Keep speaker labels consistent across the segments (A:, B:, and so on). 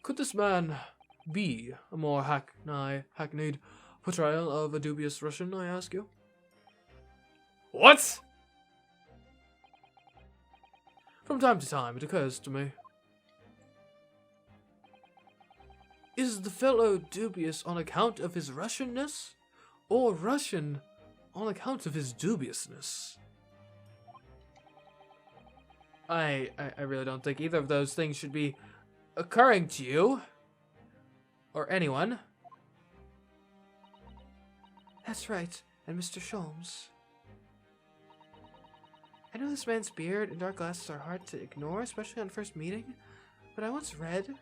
A: Could this man be a more hackneyed portrayal of a dubious Russian, I ask you? What? From time to time, it occurs to me. Is the fellow dubious on account of his Russianness, or Russian on account of his dubiousness? I really don't think either of those things should be occurring to you. Or anyone. That's right, and Mr. Sholmes. I know this man's beard and dark glasses are hard to ignore, especially on first meeting, but I once read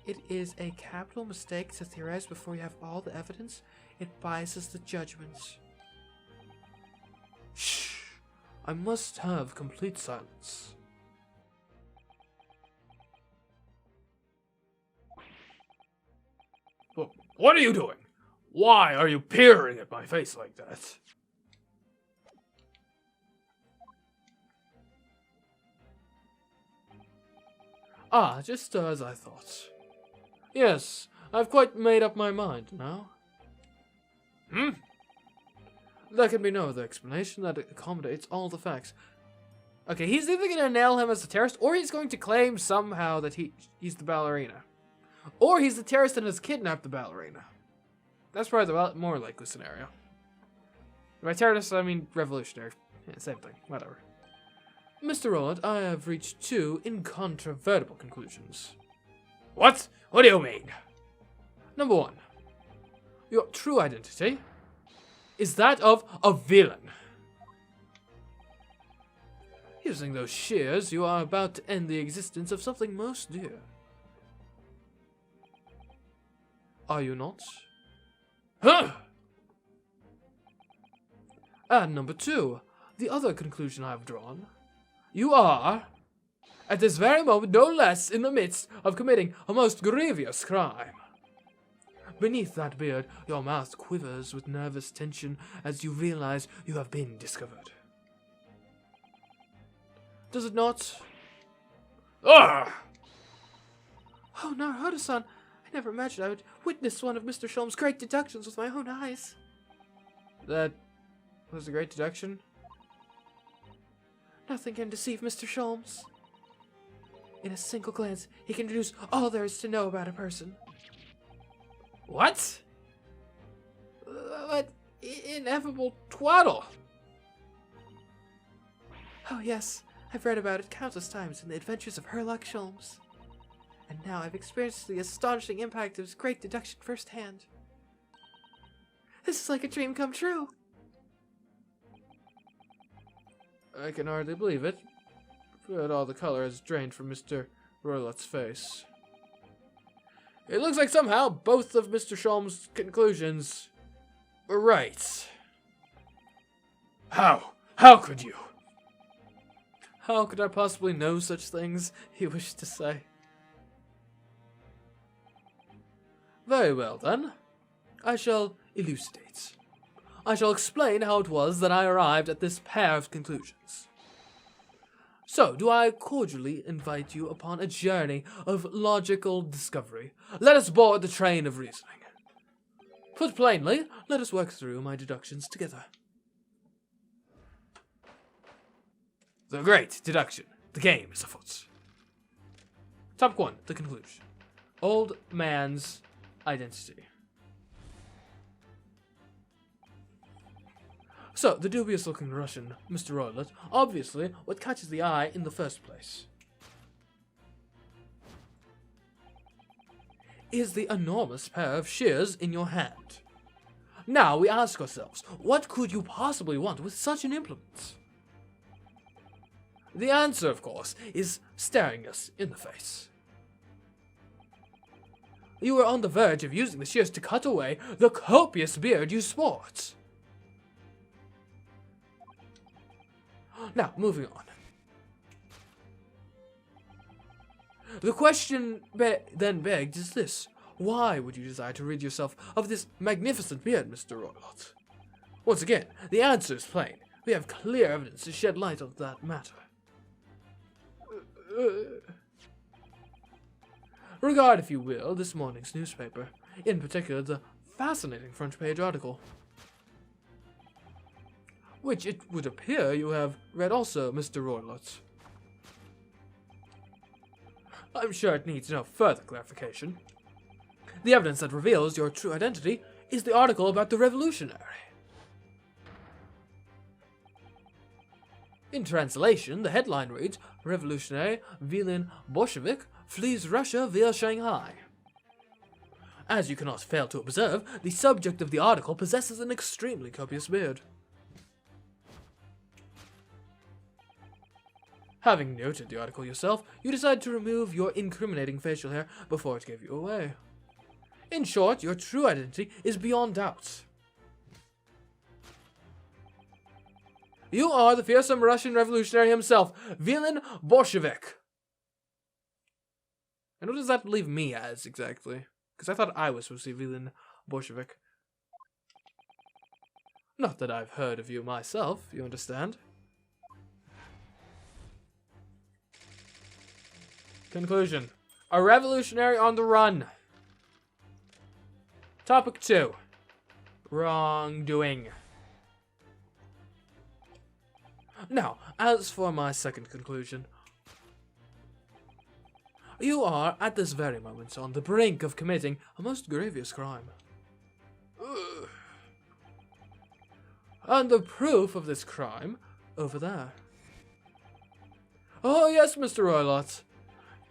A: it is a capital mistake to theorize before you have all the evidence. It biases the judgment. Shh! I must have complete silence. But what are you doing? Why are you peering at my face like that? Ah, just as I thought. Yes, I've quite made up my mind now. There can be no other explanation that accommodates all the facts. Okay, he's either going to nail him as a terrorist, or he's going to claim somehow that he's the ballerina. Or he's the terrorist and has kidnapped the ballerina. That's probably the more likely scenario. By terrorist, I mean revolutionary. Yeah, same thing, whatever. Mr. Roland, I have reached two incontrovertible conclusions. What? What do you mean? Number one, your true identity is that of a villain. Using those shears, you are about to end the existence of something most dear. Are you not? Huh! And number two, the other conclusion I have drawn. You are, at this very moment, no less in the midst of committing a most grievous crime. Beneath that beard, your mouth quivers with nervous tension as you realize you have been discovered. Does it not? Ah! Oh, Naruto-san, I never imagined I would witness one of Mr. Sholmes' great deductions with my own eyes. That was a great deduction? Nothing can deceive Mr. Sholmes. In a single glance, he can deduce all there is to know about a person. What? What ineffable twaddle! Oh yes, I've read about it countless times in the adventures of Herlock Sholmes. And now I've experienced the astonishing impact of his great deduction firsthand. This is like a dream come true. I can hardly believe it, but all the color has drained from Mr. Roylet's face. It looks like somehow both of Mr. Sholmes' conclusions were right. How? How could you? How could I possibly know such things, he wished to say. Very well, then. I shall elucidate. I shall explain how it was that I arrived at this pair of conclusions. So, do I cordially invite you upon a journey of logical discovery? Let us board the train of reasoning. Put plainly, let us work through my deductions together. The great deduction. The game is afoot. Topic 1. The conclusion. Old man's identity. So, the dubious-looking Russian, Mr. Roylet, obviously what catches the eye in the first place is the enormous pair of shears in your hand. Now we ask ourselves, what could you possibly want with such an implement? The answer, of course, is staring us in the face. You are on the verge of using the shears to cut away the copious beard you sport. Now, moving on. The question then begged is this. Why would you desire to rid yourself of this magnificent beard, Mr. Roylott? Once again, the answer is plain. We have clear evidence to shed light on that matter. Regard, if you will, this morning's newspaper, in particular the fascinating front page article, which it would appear you have read also, Mr. Roylott. I'm sure it needs no further clarification. The evidence that reveals your true identity is the article about the revolutionary. In translation, the headline reads, Revolutionary Vilin Bolshevik flees Russia via Shanghai. As you cannot fail to observe, the subject of the article possesses an extremely copious beard. Having noted the article yourself, you decide to remove your incriminating facial hair before it gave you away. In short, your true identity is beyond doubt. You are the fearsome Russian revolutionary himself, Vilin Bolshevik. And what does that leave me as, exactly? Because I thought I was supposed to be Vilin Bolshevik. Not that I've heard of you myself, you understand. Conclusion. A revolutionary on the run. Topic 2. Wrongdoing. Now, as for my second conclusion, you are, at this very moment, on the brink of committing a most grievous crime. Ugh. And the proof of this crime, over there. Oh yes, Mr. Roylott.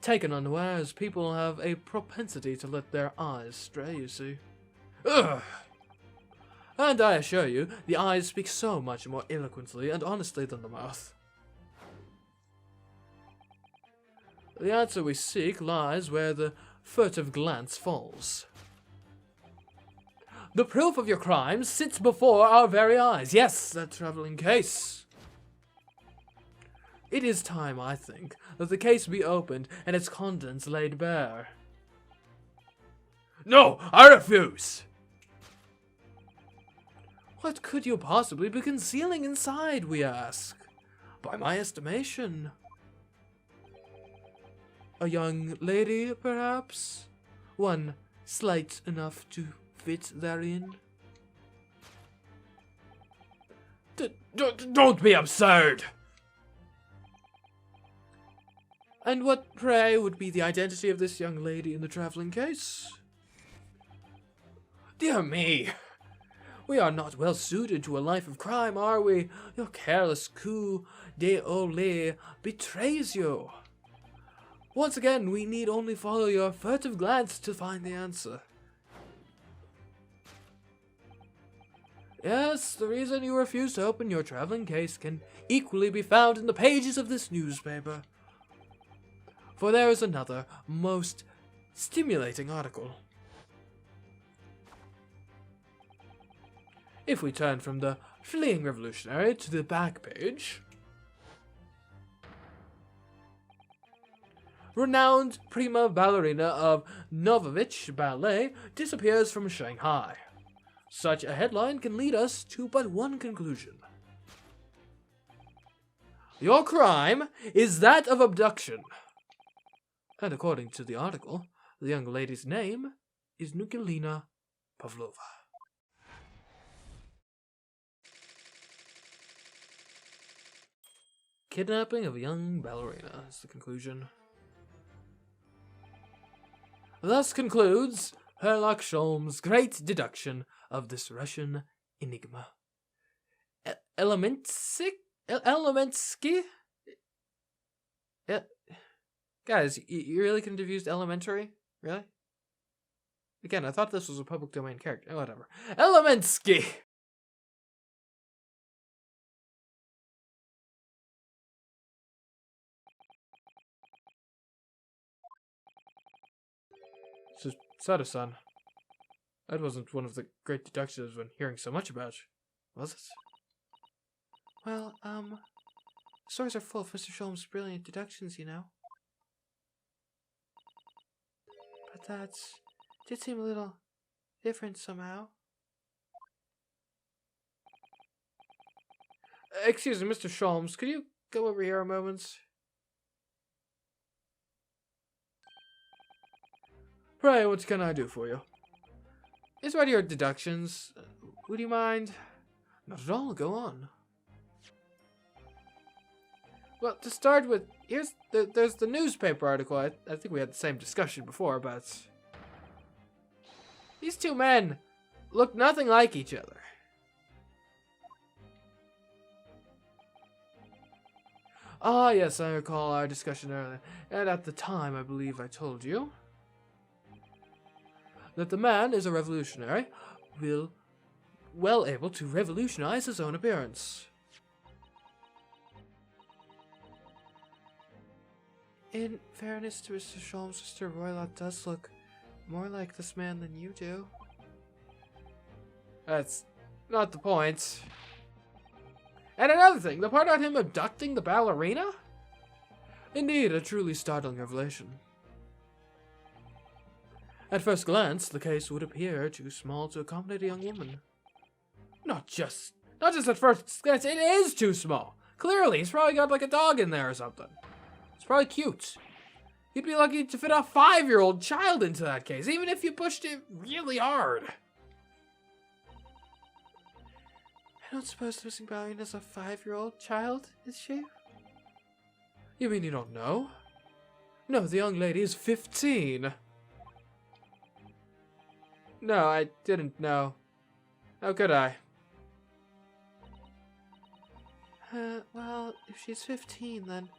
A: Taken unawares, people have a propensity to let their eyes stray, you see. Ugh. And I assure you, the eyes speak so much more eloquently and honestly than the mouth. The answer we seek lies where the furtive glance falls. The proof of your crime sits before our very eyes. Yes, that traveling case. It is time, I think, that the case be opened and its contents laid bare. No, I refuse! What could you possibly be concealing inside, we ask? By my estimation. A young lady, perhaps? One slight enough to fit therein? Don't be absurd! And what, pray, would be the identity of this young lady in the traveling case? Dear me! We are not well suited to a life of crime, are we? Your careless coup d'olé betrays you. Once again, we need only follow your furtive glance to find the answer. Yes, the reason you refuse to open your traveling case can equally be found in the pages of this newspaper. For there is another, most stimulating article. If we turn from the fleeing revolutionary to the back page, renowned prima ballerina of Novovich Ballet disappears from Shanghai. Such a headline can lead us to but one conclusion. Your crime is that of abduction. And according to the article, the young lady's name is Nikolina Pavlova. Kidnapping of a young ballerina is the conclusion. Thus concludes Sherlock Holmes' great deduction of this Russian enigma. Elementsky? Guys, you really couldn't have used elementary? Really? Again, I thought this was a public domain character. Oh, whatever. Elementsky! Sada-san. That wasn't one of the great deductions I've been hearing so much about, was it? Well, stories are full of Mr. Sholmes' brilliant deductions, you know. But that did seem a little different somehow. Excuse me, Mr. Sholmes, could you go over here a moment? Pray, what can I do for you? Is what are your deductions? Would you mind? Not at all, go on. Well, to start with, there's the newspaper article. I think we had the same discussion before, but these two men look nothing like each other. Ah, yes, I recall our discussion earlier, and at the time, I believe I told you that the man is a revolutionary, well able to revolutionize his own appearance. In fairness to Mr. Sholmes, Mr. Roylott does look more like this man than you do. That's not the point. And another thing, the part about him abducting the ballerina? Indeed, a truly startling revelation. At first glance, the case would appear too small to accommodate a young woman. Not just at first glance, it is too small. Clearly, he's probably got like a dog in there or something. It's probably cute. You'd be lucky to fit a 5-year-old child into that case, even if you pushed it really hard. I don't suppose the missing ballerina is a 5-year-old child, is she? You mean you don't know? No, the young lady is 15. No, I didn't know. How could I? Well, if she's 15, then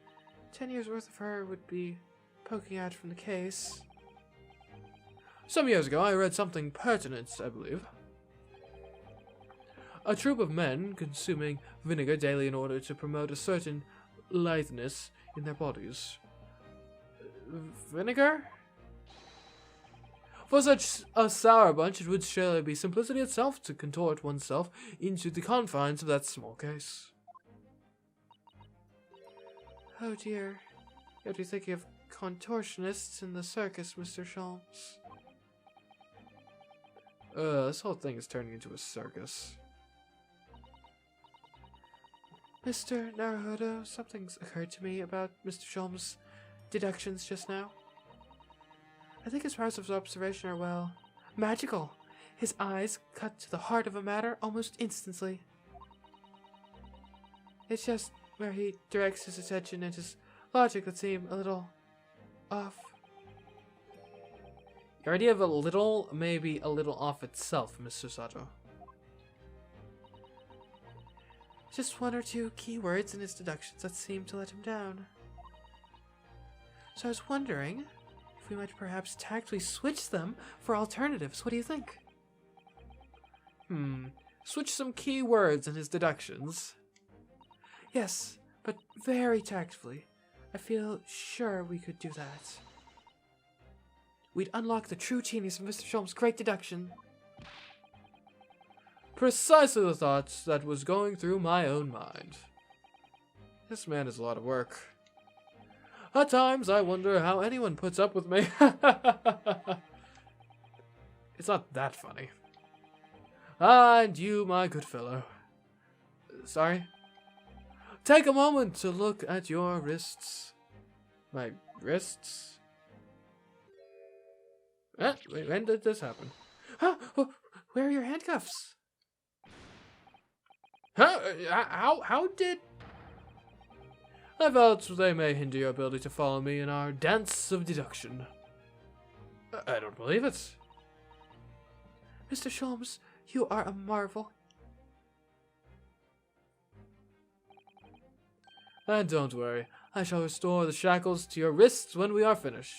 A: 10 years worth of her would be poking out from the case. Some years ago, I read something pertinent, I believe. A troop of men consuming vinegar daily in order to promote a certain litheness in their bodies. Vinegar? For such a sour bunch, it would surely be simplicity itself to contort oneself into the confines of that small case. Oh dear. You have to be thinking of contortionists in the circus, Mr. Sholmes. This whole thing is turning into a circus. Mr. Naruhodo, something's occurred to me about Mr. Sholmes' deductions just now. I think his powers of observation are, well, magical. His eyes cut to the heart of a matter almost instantly. It's just where he directs his attention and his logic that seem a little off. Your idea of a little may be a little off itself, Mr. Sato. Just one or two keywords in his deductions that seem to let him down. So I was wondering if we might perhaps tactfully switch them for alternatives. What do you think? Switch some keywords in his deductions. Yes, but very tactfully. I feel sure we could do that. We'd unlock the true genius of Mr. Sholmes' great deduction. Precisely the thoughts that was going through my own mind. This man is a lot of work. At times, I wonder how anyone puts up with me. It's not that funny. Ah, and you, my good fellow. Sorry? Take a moment to look at your wrists. My wrists? Wait, when did this happen? Huh? Where are your handcuffs? Huh? How did... I felt they may hinder your ability to follow me in our dance of deduction. I don't believe it. Mr. Sholmes, you are a marvel. And don't worry, I shall restore the shackles to your wrists when we are finished.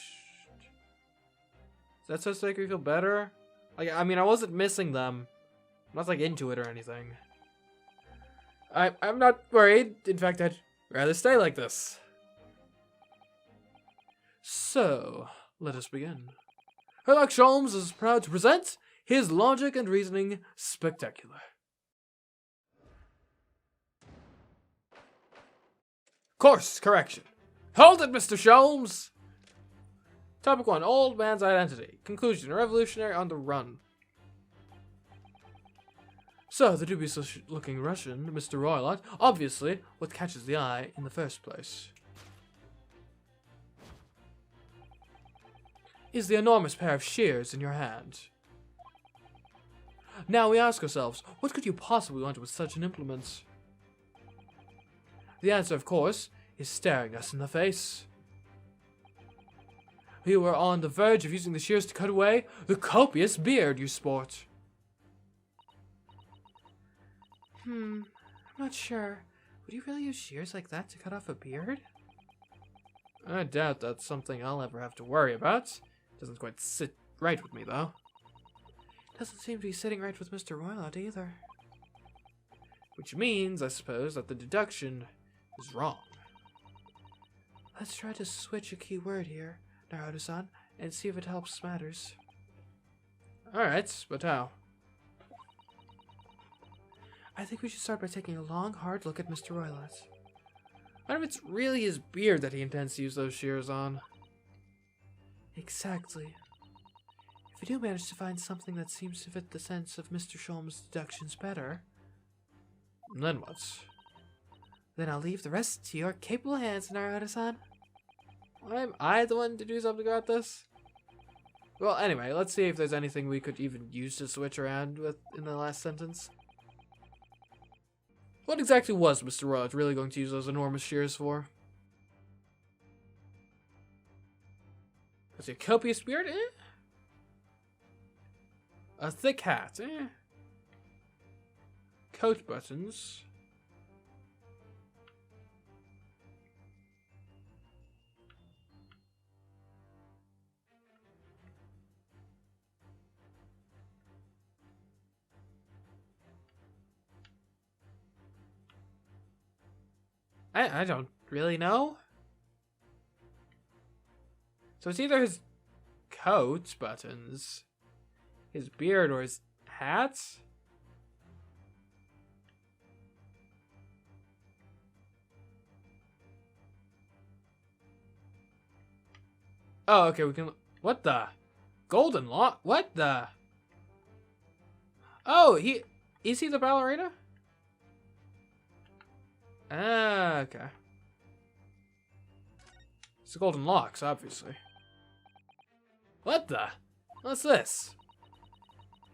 A: Is that supposed to make me feel better? Like, I mean, I wasn't missing them. I'm not, like, into it or anything. I'm not worried. In fact, I'd rather stay like this. So, let us begin. Sherlock Sholmes is proud to present his logic and reasoning spectacular. Course correction. Hold it, Mr. Sholmes! Topic 1. Old man's identity. Conclusion. A revolutionary on the run. So, the dubious-looking Russian, Mr. Roylott, obviously what catches the eye in the first place. is the enormous pair of shears in your hand. Now we ask ourselves, what could you possibly want with such an implement? The answer, of course, is staring us in the face. You are on the verge of using the shears to cut away the copious beard you sport. I'm not sure. Would you really use shears like that to cut off a beard? I doubt that's something I'll ever have to worry about. Doesn't quite sit right with me, though. Doesn't seem to be sitting right with Mr. Roylott either. Which means, I suppose, that the deduction is wrong. Let's try to switch a key word here, Naruto-san, and see if it helps matters. Alright, but how? I think we should start by taking a long, hard look at Mr. Roylott. I wonder if it's really his beard that he intends to use those shears on. Exactly. If we do manage to find something that seems to fit the sense of Mr. Sholm's deductions better... Then what? Then I'll leave the rest to your capable hands, Naruto-san. Am I the one to do something about this? Well, anyway, let's see if there's anything we could even use to switch around with in the last sentence. What exactly was Mr. Roylott really going to use those enormous shears for? Was he a copious beard? A thick hat? Coat buttons? I don't really know. So it's either his coat buttons, his beard, or his hat? Oh, okay, we can... What the? Golden lock? What the? Oh, is he the ballerina? Ah, okay. It's the golden locks, obviously. What the? What's this?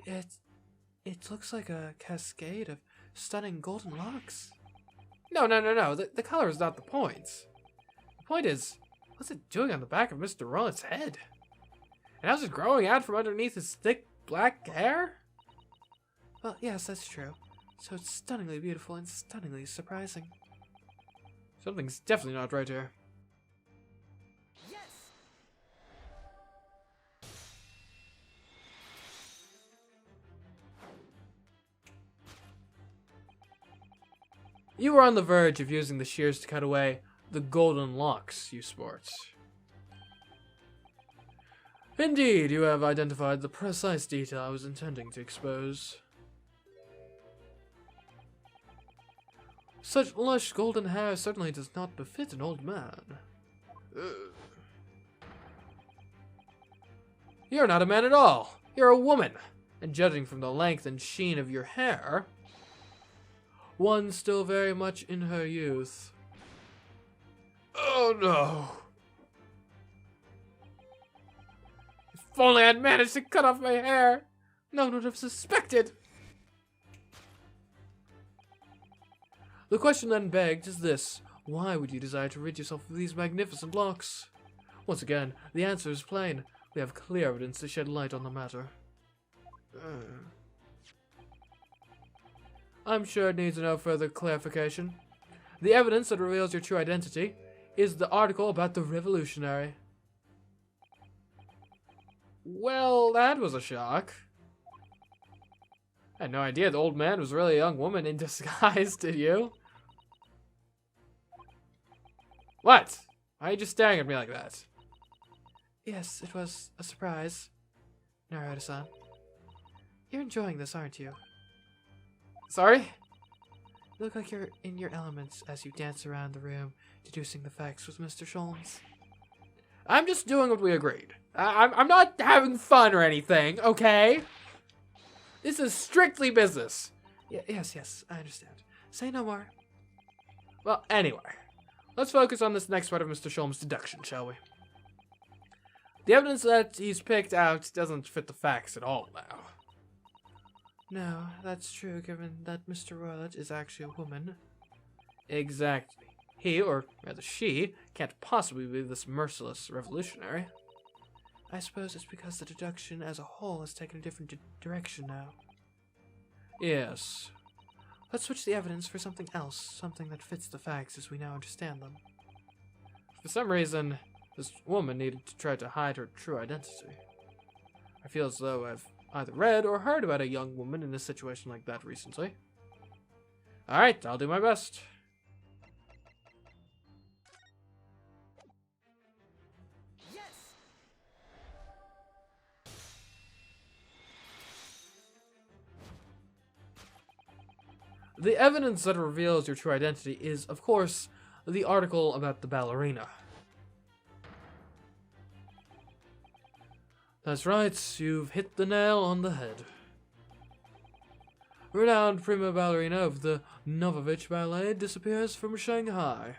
A: It looks like a cascade of stunning golden locks. No. The color is not the point. The point is, what's it doing on the back of Mr. Roylott's head? And how's it growing out from underneath his thick black hair? Well, yes, that's true. So it's stunningly beautiful and stunningly surprising. Something's definitely not right here. Yes! You were on the verge of using the shears to cut away the golden locks you sport. Indeed, you have identified the precise detail I was intending to expose. Such lush golden hair certainly does not befit an old man. You're not a man at all. You're a woman. And judging from the length and sheen of your hair, one still very much in her youth. Oh no. If only I'd managed to cut off my hair, no one would have suspected. The question then begged is this: why would you desire to rid yourself of these magnificent locks? Once again, the answer is plain. We have clear evidence to shed light on the matter. I'm sure it needs no further clarification. The evidence that reveals your true identity is the article about the revolutionary. Well, that was a shock. I had no idea the old man was really a young woman in disguise, did you? What? Why are you just staring at me like that? Yes, it was a surprise. Naruto-san. You're enjoying this, aren't you? Sorry? You look like you're in your elements as you dance around the room, deducing the facts with Mr. Sholmes. I'm just doing what we agreed. I'm not having fun or anything, okay? This is strictly business. Yes, I understand. Say no more. Well, anyway, let's focus on this next part of Mr. Sholmes' deduction, shall we? The evidence that he's picked out doesn't fit the facts at all now. No, that's true, given that Mr. Roylott is actually a woman. Exactly. He, or rather she, can't possibly be this merciless revolutionary. I suppose it's because the deduction as a whole has taken a different direction now. Yes. Let's switch the evidence for something else, something that fits the facts as we now understand them. For some reason, this woman needed to try to hide her true identity. I feel as though I've either read or heard about a young woman in a situation like that recently. Alright, I'll do my best. The evidence that reveals your true identity is, of course, the article about the ballerina. That's right, you've hit the nail on the head. Renowned prima ballerina of the Novovich Ballet disappears from Shanghai.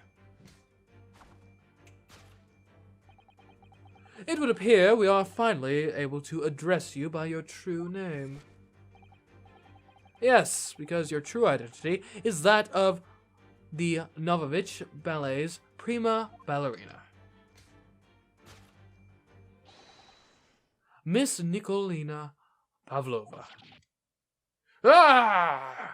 A: It would appear we are finally able to address you by your true name. Yes, because your true identity is that of the Novovich Ballet's prima ballerina. Miss Nikolina Pavlova. Ah!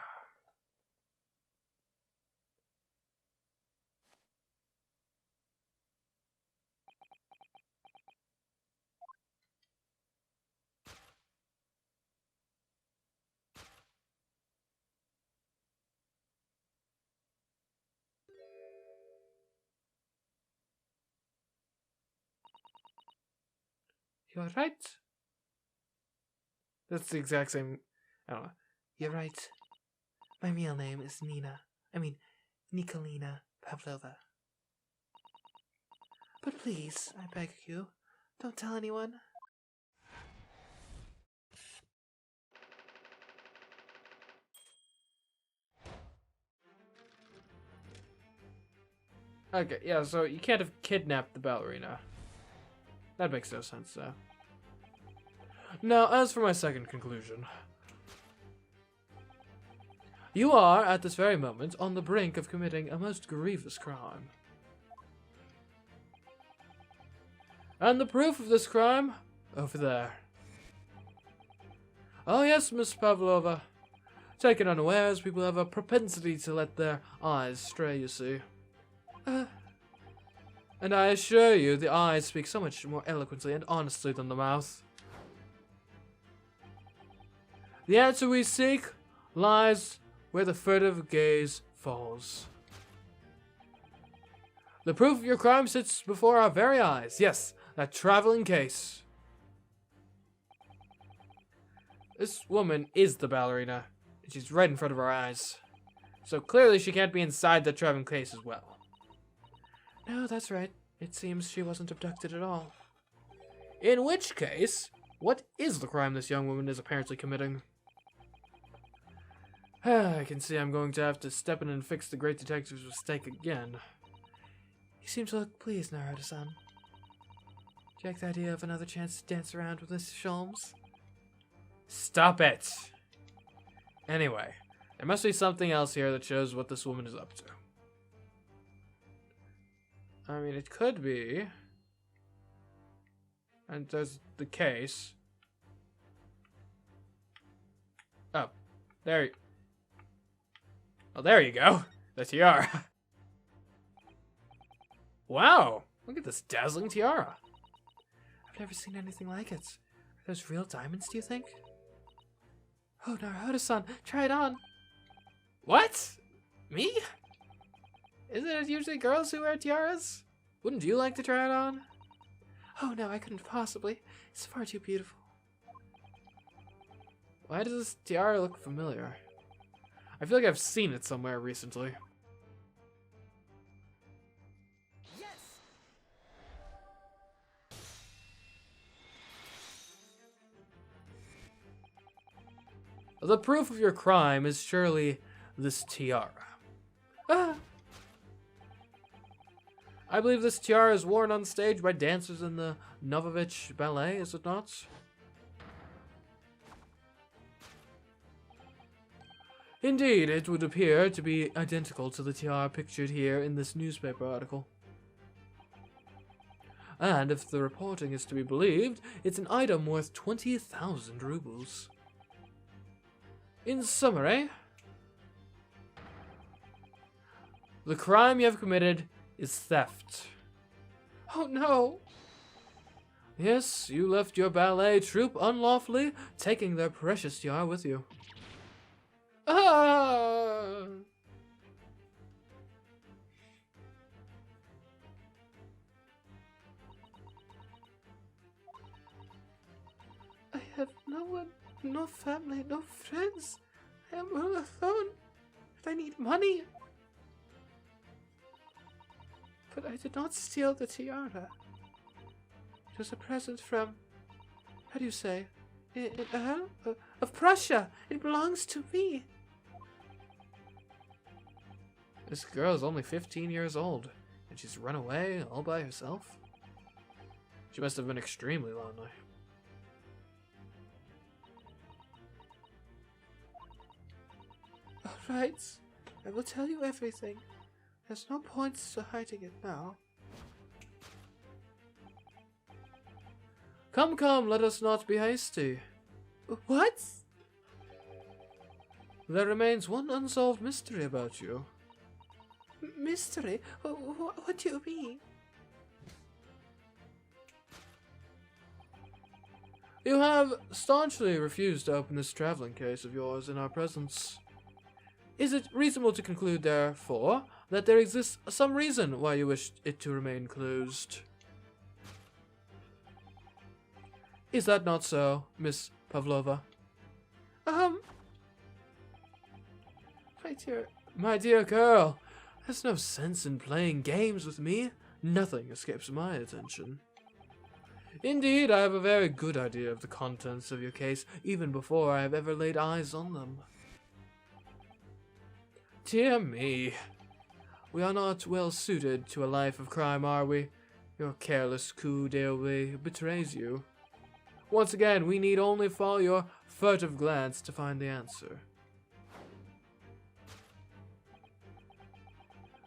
A: You're right. That's the exact same. I don't know. You're right. My real name is Nikolina Pavlova. But please, I beg you, don't tell anyone. Okay, yeah, so you can't have kidnapped the ballerina. That makes no sense, though. Now, as for my second conclusion. You are, at this very moment, on the brink of committing a most grievous crime. And the proof of this crime? Over there. Oh yes, Miss Pavlova. Taken unawares, people have a propensity to let their eyes stray, you see. And I assure you, the eyes speak so much more eloquently and honestly than the mouth. The answer we seek lies where the furtive gaze falls. The proof of your crime sits before our very eyes. Yes, that traveling case. This woman is the ballerina, and she's right in front of our eyes. So clearly she can't be inside the traveling case as well. No, that's right. It seems she wasn't abducted at all. In which case, what is the crime this young woman is apparently committing? I can see I'm going to have to step in and fix the great detective's mistake again. You seem to look pleased, Naruto-san. Do you like the idea of another chance to dance around with Mr. Sholmes? Stop it! Anyway, there must be something else here that shows what this woman is up to. I mean, it could be. And there's the case. Oh, there. Oh, there you go. The tiara. Wow, look at this dazzling tiara. I've never seen anything like it. Are those real diamonds, do you think? Oh, Naruto-san, try it on. What? Me? Isn't it usually girls who wear tiaras? Wouldn't you like to try it on? Oh no, I couldn't possibly. It's far too beautiful. Why does this tiara look familiar? I feel like I've seen it somewhere recently. Yes! The proof of your crime is surely this tiara. Ah! I believe this tiara is worn on stage by dancers in the Novovich Ballet, is it not? Indeed, it would appear to be identical to the tiara pictured here in this newspaper article. And if the reporting is to be believed, it's an item worth 20,000 rubles. In summary, the crime you have committed is theft. Oh no! Yes, you left your ballet troupe unlawfully, taking their precious tiara with you. Ah! I have no one, no family, no friends. I am all alone, and I need money. But I did not steal the tiara. It was a present from, how do you say, of Prussia. It belongs to me. This girl is only 15 years old, and she's run away all by herself. She must have been extremely lonely. Alright, I will tell you everything. There's no point to hiding it now. Come, come, let us not be hasty. What? There remains one unsolved mystery about you. Mystery? What do you mean? You have staunchly refused to open this traveling case of yours in our presence. Is it reasonable to conclude, therefore, that there exists some reason why you wish it to remain closed? Is that not so, Miss Pavlova? My dear girl, there's no sense in playing games with me. Nothing escapes my attention. Indeed, I have a very good idea of the contents of your case, even before I have ever laid eyes on them. Dear me, we are not well suited to a life of crime, are we? Your careless coup d'oeil betrays you. Once again, we need only follow your furtive glance to find the answer.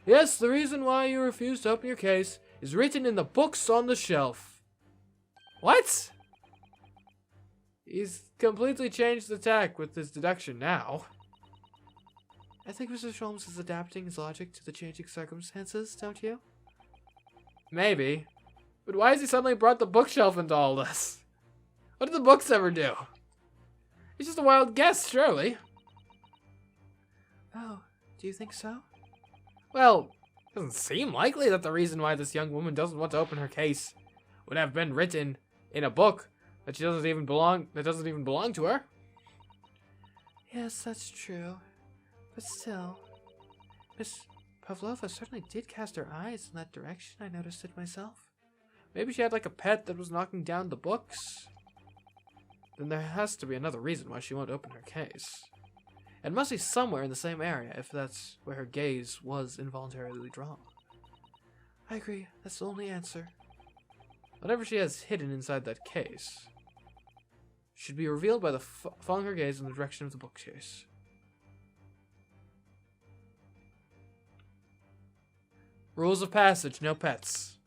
A: Yes, the reason why you refuse to open your case is written in the books on the shelf. What? He's completely changed the tack with his deduction now. I think Mr. Sholmes is adapting his logic to the changing circumstances, don't you? Maybe. But why has he suddenly brought the bookshelf into all this? What did the books ever do? It's just a wild guess, surely. Oh, do you think so? Well, it doesn't seem likely that the reason why this young woman doesn't want to open her case would have been written in a book that doesn't even belong to her. Yes, that's true. But still, Miss Pavlova certainly did cast her eyes in that direction. I noticed it myself. Maybe she had like a pet that was knocking down the books. Then there has to be another reason why she won't open her case. It must be somewhere in the same area if that's where her gaze was involuntarily drawn. I agree, that's the only answer. Whatever she has hidden inside that case should be revealed by the following her gaze in the direction of the bookcase. Rules of passage, no pets.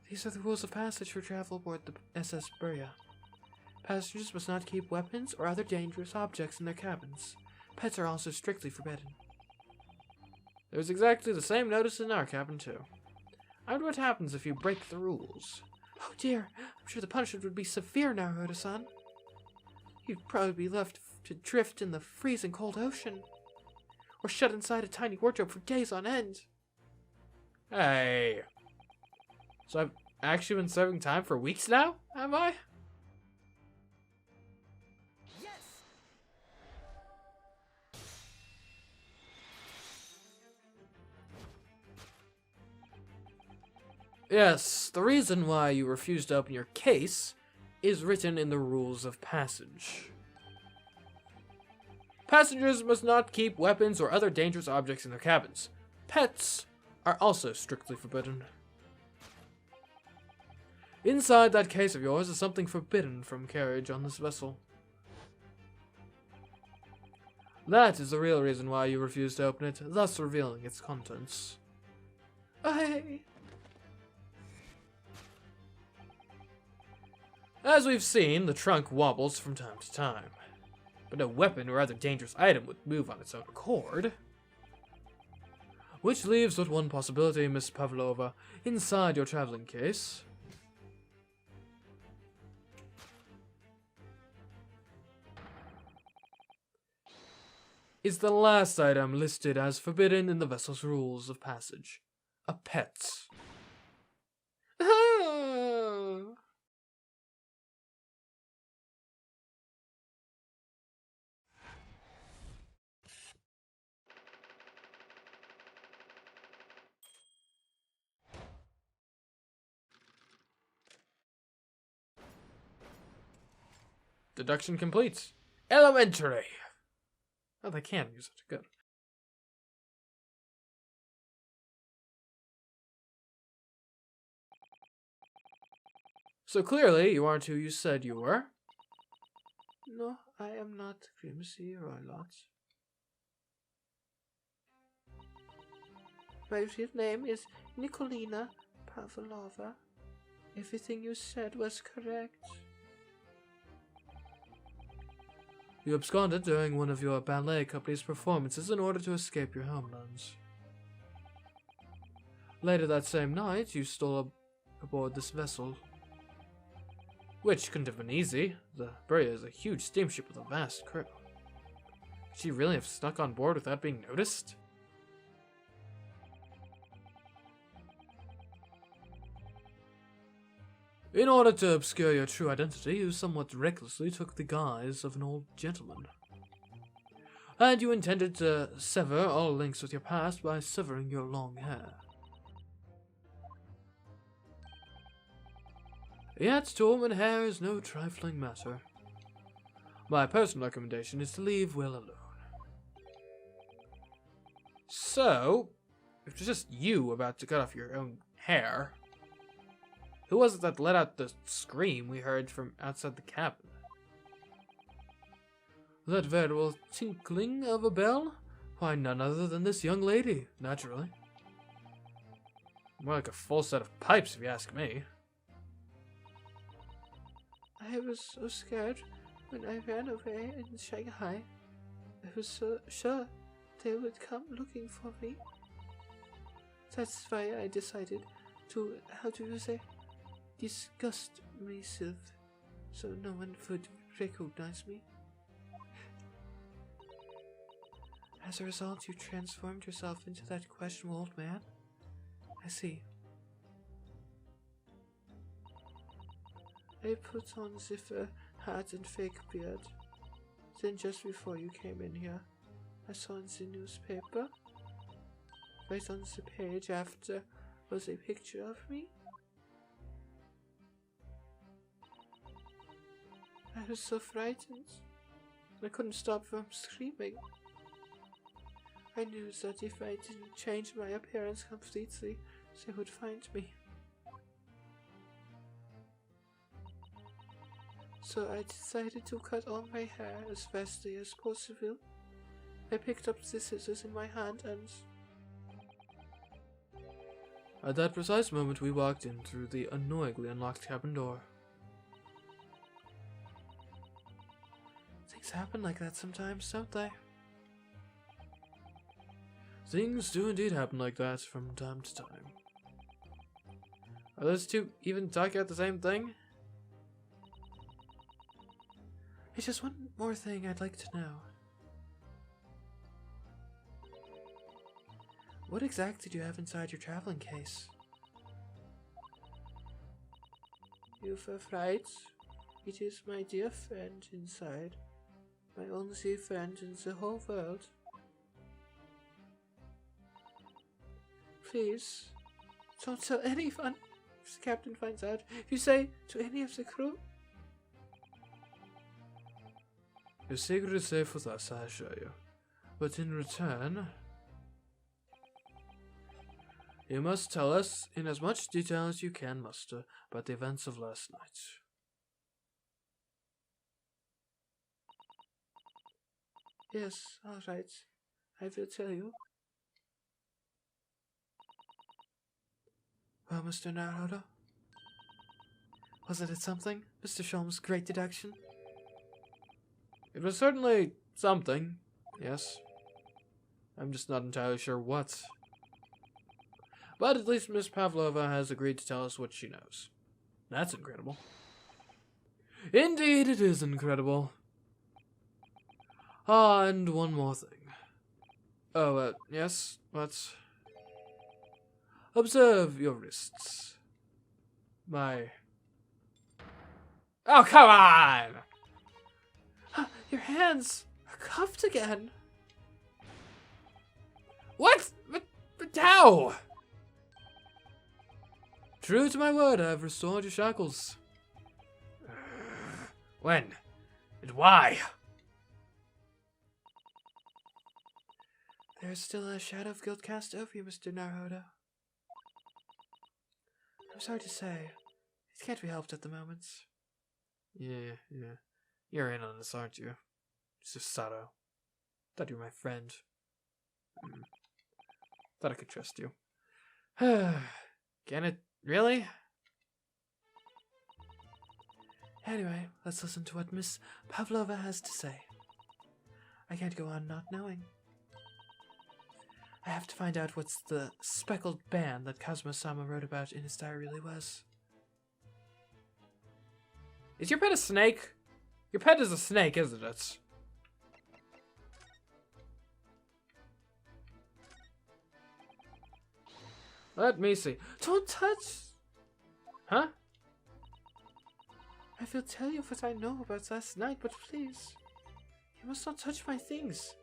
A: These are the rules of passage for travel aboard the SS Buria. Passengers must not keep weapons or other dangerous objects in their cabins. Pets are also strictly forbidden. There's exactly the same notice in our cabin, too. I wonder what happens if you break the rules. Oh dear, I'm sure the punishment would be severe now, Rhoda-san. You'd probably be left to drift in the freezing cold ocean. Or shut inside a tiny wardrobe for days on end. Hey. So I've actually been serving time for weeks now, am I? Yes, the reason why you refuse to open your case is written in the rules of passage. Passengers must not keep weapons or other dangerous objects in their cabins. Pets are also strictly forbidden. Inside that case of yours is something forbidden from carriage on this vessel. That is the real reason why you refuse to open it, thus revealing its contents. As we've seen, the trunk wobbles from time to time, but no weapon or other dangerous item would move on its own accord. Which leaves but one possibility, Miss Pavlova, inside your traveling case. Is the last item listed as forbidden in the vessel's rules of passage. A pet. Deduction complete. Elementary. Oh, they can use it. Good. So clearly, you aren't who you said you were. No, I am not Grimsy Roylott. My real name is Nikolina Pavlova. Everything you said was correct. You absconded during one of your ballet company's performances in order to escape your homelands. Later that same night, you stole aboard this vessel. Which couldn't have been easy. The Buria is a huge steamship with a vast crew. Could she really have snuck on board without being noticed? In order to obscure your true identity, you somewhat recklessly took the guise of an old gentleman. And you intended to sever all links with your past by severing your long hair. Yet, to a woman, hair is no trifling matter. My personal recommendation is to leave well alone. So, if it's just you about to cut off your own hair, who was it that let out the scream we heard from outside the cabin? That veritable tinkling of a bell? Why, none other than this young lady, naturally. More like a full set of pipes, if you ask me. I was so scared when I ran away in Shanghai. I was so sure they would come looking for me. That's why I decided to, how do you say, disgust myself, so no one would recognize me. As a result, you transformed yourself into that questionable old man? I see. I put on the fur hat and fake beard. Then just before you came in here, I saw in the newspaper, right on the page after, was a picture of me. I was so frightened. I couldn't stop from screaming. I knew that if I didn't change my appearance completely, they would find me. So I decided to cut all my hair as fastly as possible. I picked up the scissors in my hand and... At that precise moment, we walked in through the annoyingly unlocked cabin door. Things happen like that sometimes, don't they? Things do indeed happen like that from time to time. Are those two even talking about the same thing? There's just one more thing I'd like to know. What exactly do you have inside your traveling case? You've a fright. It is my dear friend inside. My only friend in the whole world. Please, don't tell anyone if the captain finds out. If you say to any of the crew. Your secret is safe with us, I assure you. But in return, You must tell us, in as much detail as you can muster, about the events of last night. Yes, all right. I will tell you. Well, Mr. Naruto, wasn't it something? Mr. Sholm's great deduction? It was certainly something, yes. I'm just not entirely sure what. But at least Miss Pavlova has agreed to tell us what she knows. That's incredible. Indeed, it is incredible. Ah, and one more thing. Oh, yes, what? Observe your wrists. My... Oh, come on! Your hands are cuffed again. What? But how? True to my word, I have restored your shackles. When? And why? There's still a shadow of guilt cast over you, Mr. Naruto. I'm sorry to say, it can't be helped at the moment. Yeah. You're in on this, aren't you? Susato. Thought you were my friend. Thought I could trust you. Can it really? Anyway, let's listen to what Miss Pavlova has to say. I can't go on not knowing. I have to find out what's the speckled band that Kazuma-sama wrote about in his diary really was. Is your pet a snake? Your pet is a snake, isn't it? Let me see. Don't touch! Huh? I will tell you what I know about last night, but please, you must not touch my things.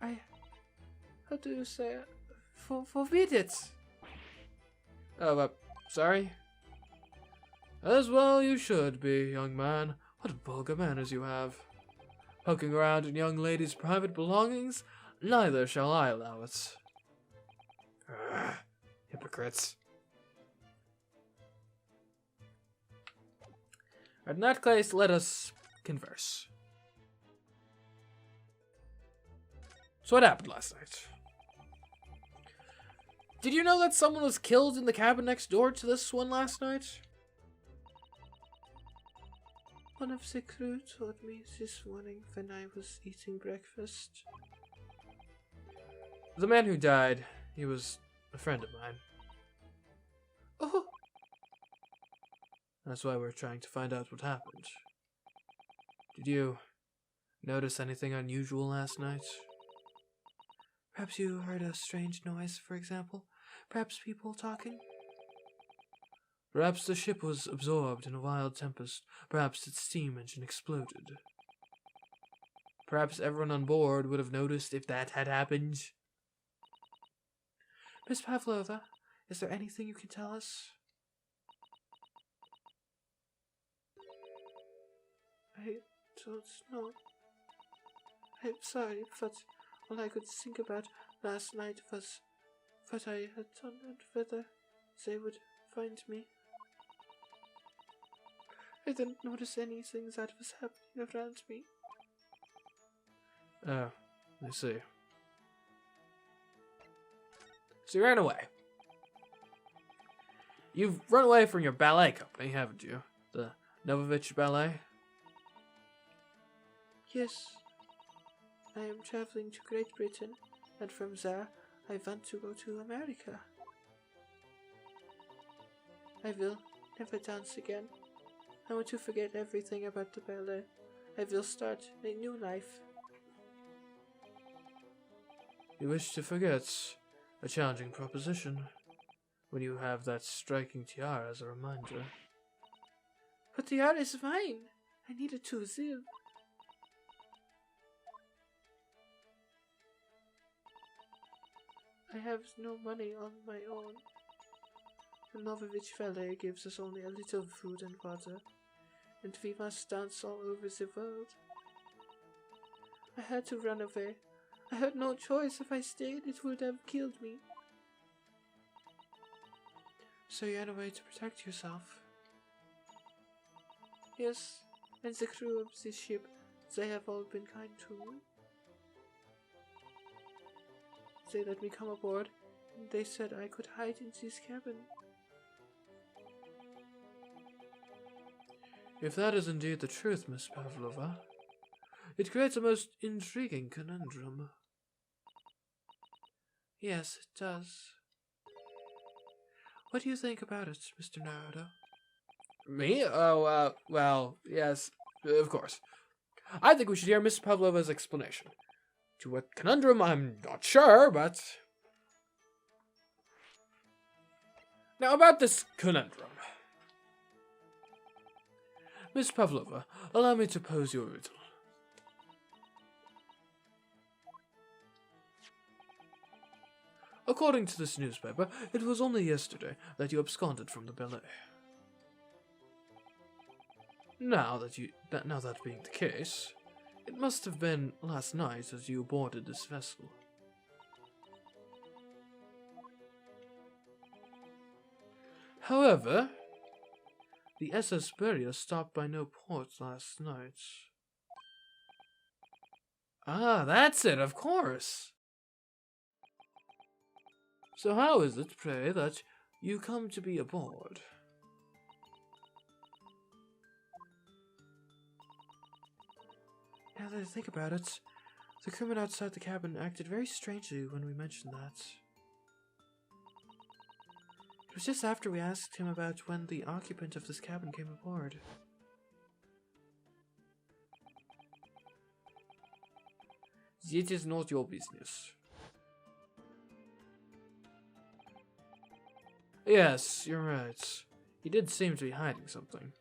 A: How do you say it? Forbid it. Oh, sorry? As well you should be, young man. What vulgar manners you have. Poking around in young ladies' private belongings? Neither shall I allow it. Ugh, hypocrites. In that case, let us converse. So what happened last night? Did you know that someone was killed in the cabin next door to this one last night? One of the crew told me this morning when I was eating breakfast. The man who died, he was a friend of mine. Oh! That's why we're trying to find out what happened. Did you notice anything unusual last night? Perhaps you heard a strange noise, for example? Perhaps people talking? Perhaps the ship was absorbed in a wild tempest. Perhaps its steam engine exploded. Perhaps everyone on board would have noticed if that had happened. Miss Pavlova, is there anything you can tell us? I don't know. I'm sorry, but all I could think about last night was what I had done and whether they would find me. I didn't notice anything that was happening around me. Oh, I see. So you ran away. You've run away from your ballet company, haven't you? The Novovich Ballet? Yes. I am traveling to Great Britain, and from there I want to go to America. I will never dance again. I want to forget everything about the ballet. I will start a new life. You wish to forget? A challenging proposition. When you have that striking tiara as a reminder. But the tiara is mine. I need it to live. I have no money on my own. The Novovich Ballet gives us only a little food and water, and we must dance all over the world. I had to run away. I had no choice. If I stayed, it would have killed me. So you had a way to protect yourself? Yes, and the crew of this ship, they have all been kind to me. They let me come aboard, and they said I could hide in this cabin. If that is indeed the truth, Miss Pavlova, it creates a most intriguing conundrum. Yes, it does. What do you think about it, Mr. Naruto? Me? Oh, well, yes, of course. I think we should hear Miss Pavlova's explanation. To what conundrum, I'm not sure, but... Now, about this conundrum. Miss Pavlova, allow me to pose your riddle. According to this newspaper, it was only yesterday that you absconded from the ballet. Now that being the case, it must have been last night as you boarded this vessel. However, the SS Beria stopped by no port last night. Ah, that's it, of course. So how is it, pray, that you come to be aboard? Now that I think about it, the crewman outside the cabin acted very strangely when we mentioned that. It was just after we asked him about when the occupant of this cabin came aboard. It is not your business. Yes, you're right. He did seem to be hiding something.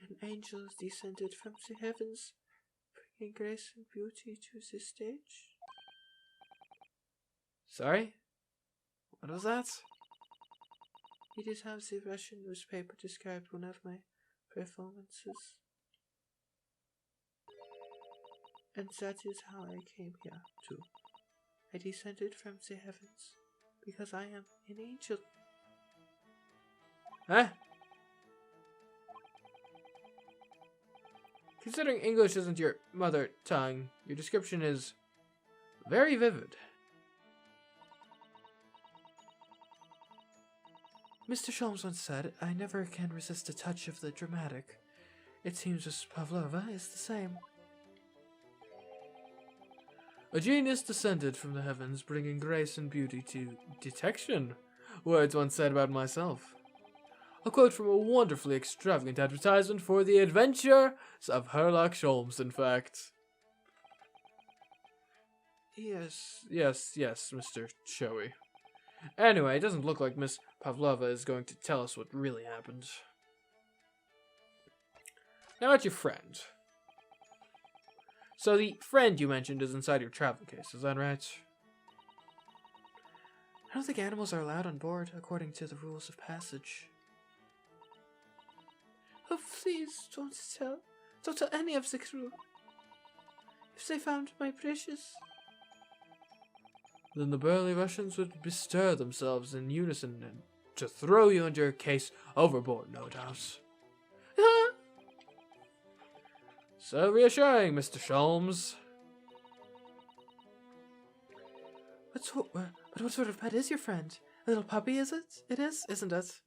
A: An angel descended from the heavens, bringing grace and beauty to this stage. Sorry? What was that? It is how the Russian newspaper described one of my performances. And that is how I came here, too. I descended from the heavens, because I am an angel. Huh? Considering English isn't your mother tongue, your description is very vivid. Mr. Sholmes once said, I never can resist a touch of the dramatic. It seems Miss Pavlova is the same. A genius descended from the heavens, bringing grace and beauty to detection. Words once said about myself. A quote from a wonderfully extravagant advertisement for the adventures of Herlock Sholmes, in fact. Yes, Mr. Showy. Anyway, it doesn't look like Miss Pavlova is going to tell us what really happened. Now about your friend. So the friend you mentioned is inside your travel case, is that right? I don't think animals are allowed on board according to the rules of passage. Oh, please, don't tell any of the crew. If they found my precious... Then the burly Russians would bestir themselves in unison and to throw you and your case overboard, no doubt. So reassuring, Mr. Sholmes. But what sort of pet is your friend? A little puppy, is it? It is, isn't it?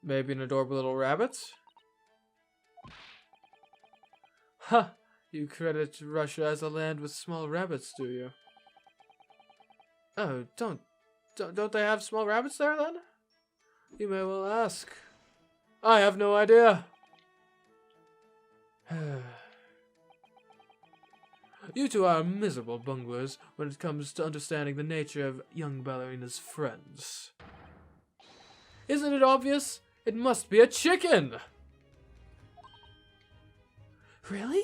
A: Maybe an adorable little rabbit? Huh, you credit Russia as a land with small rabbits, do you? Oh, don't they have small rabbits there, then? You may well ask. I have no idea. You two are miserable bunglers when it comes to understanding the nature of young ballerina's friends. Isn't it obvious? It must be a chicken! Really?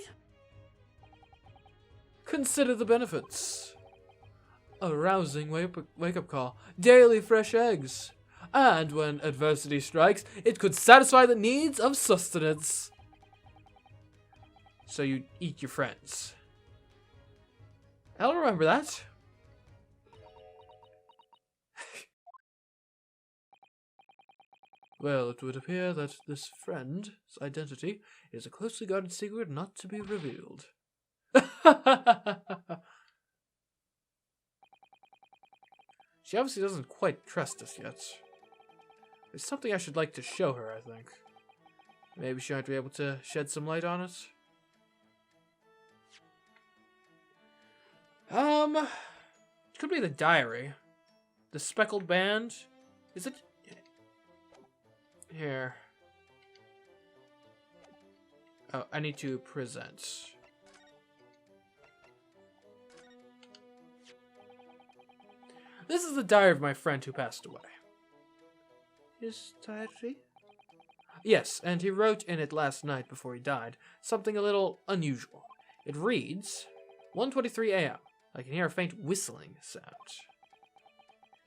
A: Consider the benefits. A rousing wake-up call, daily fresh eggs, and when adversity strikes, it could satisfy the needs of sustenance. so you eat your friends. I'll remember that. Well, it would appear that this friend's identity is a closely guarded secret not to be revealed. She obviously doesn't quite trust us yet. There's something I should like to show her, I think. Maybe she might be able to shed some light on it. It could be the diary. The speckled band. Is it? Here. Oh, I need to present. This is the diary of my friend who passed away. His diary? Yes, and he wrote in it last night before he died something a little unusual. It reads, 1:23 a.m. I can hear a faint whistling sound.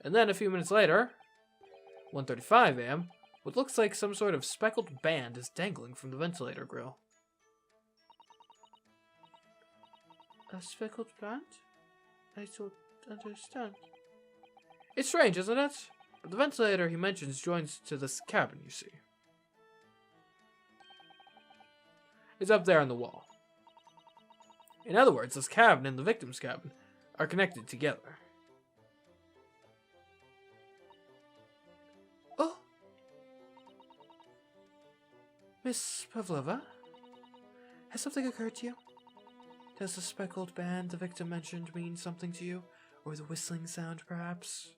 A: And then a few minutes later, 1:35 a.m., what looks like some sort of speckled band is dangling from the ventilator grill. A speckled band? I don't understand. It's strange, isn't it? But the ventilator he mentions joins to this cabin, you see. It's up there on the wall. In other words, this cabin and the victim's cabin are connected together. Oh! Miss Pavlova? Has something occurred to you? Does the speckled band the victim mentioned mean something to you? Or the whistling sound, perhaps?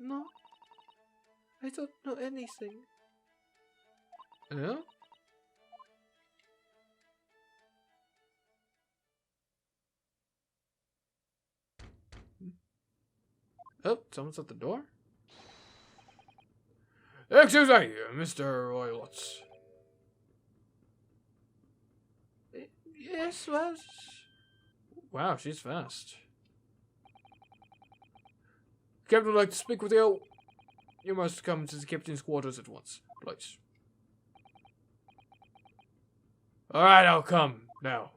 A: No. I don't know anything. Yeah? Oh, someone's at the door? Excuse me, Mr. Roylotts. Yes, well... Wow, she's fast. Captain would like to speak with you. You must come to the captain's quarters at once, please. Alright, I'll come, now.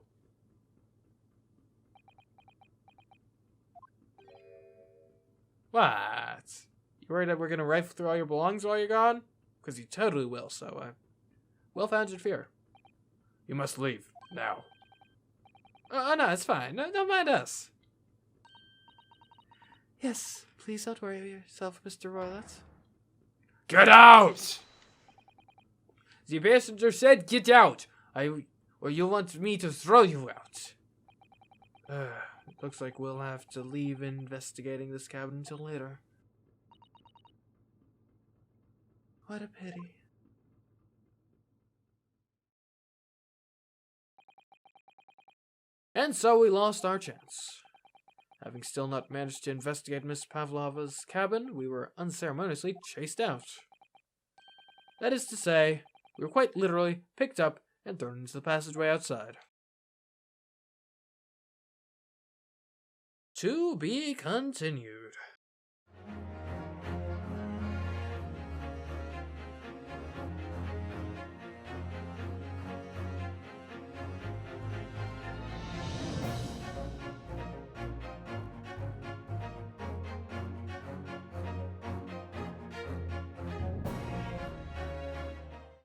A: What? You worried that we're gonna rifle through all your belongings while you're gone? Because you totally will, so, well-founded fear. You must leave, now. Oh, no, it's fine. No, don't mind us. Yes, please don't worry yourself, Mr. Roylott. Get out! The passenger said get out, or you want me to throw you out. It looks like we'll have to leave investigating this cabin until later. What a pity. And so we lost our chance. Having still not managed to investigate Miss Pavlova's cabin, we were unceremoniously chased out. That is to say, we were quite literally picked up and thrown into the passageway outside. To be continued.